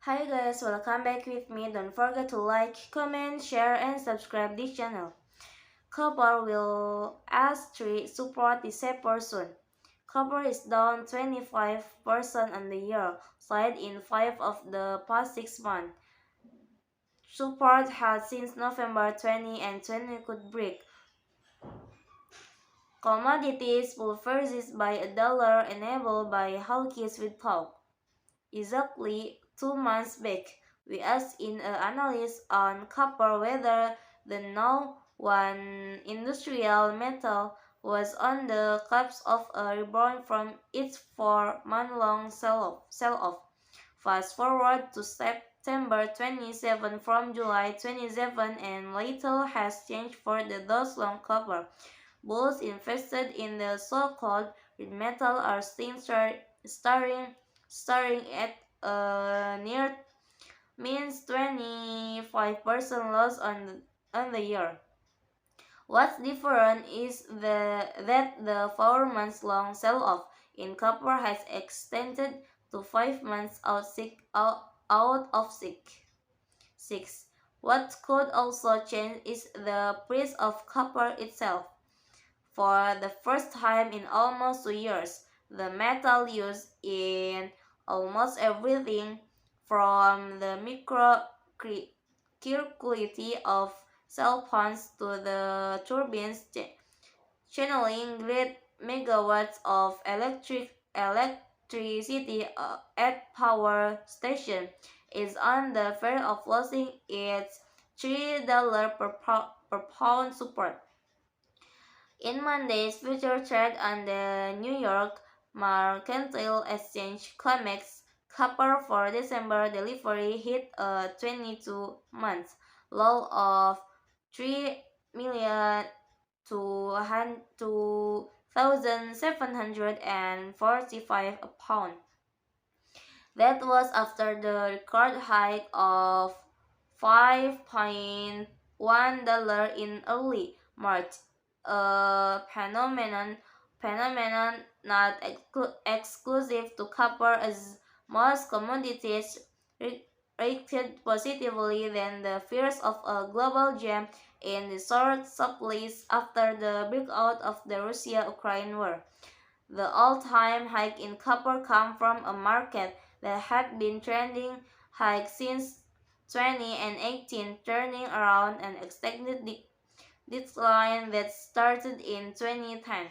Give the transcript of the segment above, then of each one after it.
Hi guys, welcome back with me. Don't forget to like, comment, share, and subscribe this channel. Copper will as 3 support December soon. Copper is down 25% on the year, slide in 5 of the past 6 months. Support held since November 20 and 20 could break. Commodities pulverized by a dollar enabled by hawkish with pulp. Exactly 2 months back, we asked in an analysis on copper whether the now one industrial metal was on the cusp of a rebound from its 4-month-long sell-off. Fast forward to September 27 from July 27 and little has changed for the those long copper. Bulls invested in the so-called red metal are still staring at a near means 25% loss on the year. What's different is that the 4 months long sell-off in copper has extended to 5 months out of 6. What could also change is the price of copper itself. For the first time in almost 2 years, the metal used in almost everything from the microcircuitry of cell phones to the turbines channeling great megawatts of electricity at power station is on the verge of losing its $3 per pound support. In Monday's future trade on the New York Mercantile Exchange COMEX, copper for December delivery hit a 22-month low of 3 million to 2,745 a pound. That was after the record hike of $5.1 in early March, a phenomenon not exclusive to copper, as most commodities reacted positively than the fears of a global jam in the short supplies after the breakout of the Russia-Ukraine war. The all-time hike in copper comes from a market that had been trending high since 2018, turning around an extended decline that started in 2010.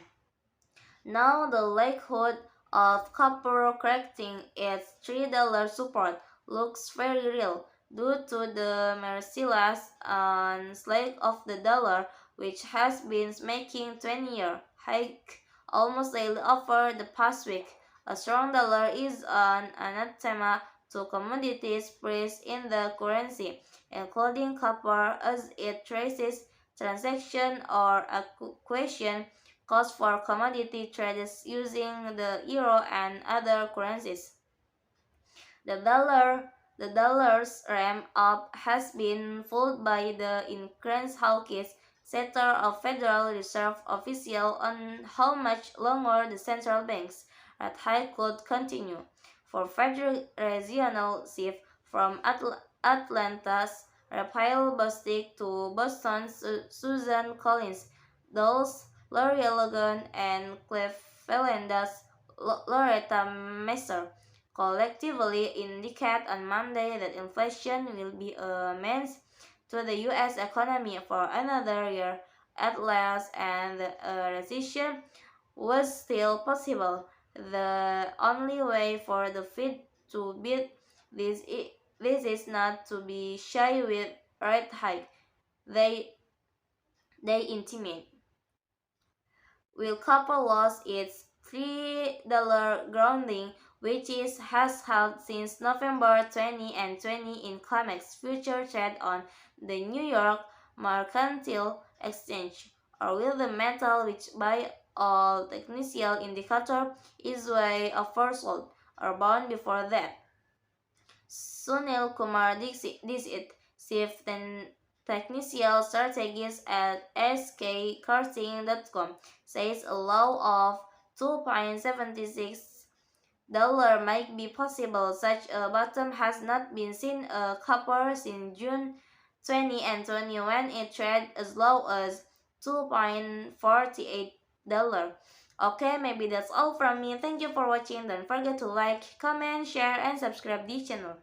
Now the likelihood of copper correcting its $3 support looks very real due to the merciless slide of the dollar, which has been making 20-year hike almost daily over the past week. A strong dollar is an anathema to commodities priced in the currency, including copper, as it traces transaction or acquisition costs for commodity traders using the euro and other currencies. The dollar's ramp up has been fueled by the increased hawkish sector of Federal Reserve officials on how much longer the central bank's rate hike could continue. For Federal regional shift from Atlanta's Raphael Bostic to Boston's Susan Collins, Dulles Lori Logan, and Cleveland's Loretta Messer collectively indicate on Monday that inflation will be a menace to the U.S. economy for another year at least, and a recession was still possible. The only way for the Fed to beat this is not to be shy with rate hike. They they intimate. Will copper lose its $3 grounding, which has held since November 20 and 20 in COMEX future trade on the New York Mercantile Exchange? Or will the metal, which by all technical indicators is way oversold, or bound before that? Sunil Kumar Dixit, Chief Technical Strategist at skkarting.com, says a low of 2.76 dollar might be possible. Such a bottom has not been seen a copper since June 20 and 20 when it traded as low as $2.48. Okay, maybe that's all from me. Thank you for watching. Don't forget to like, comment, share, and subscribe this channel.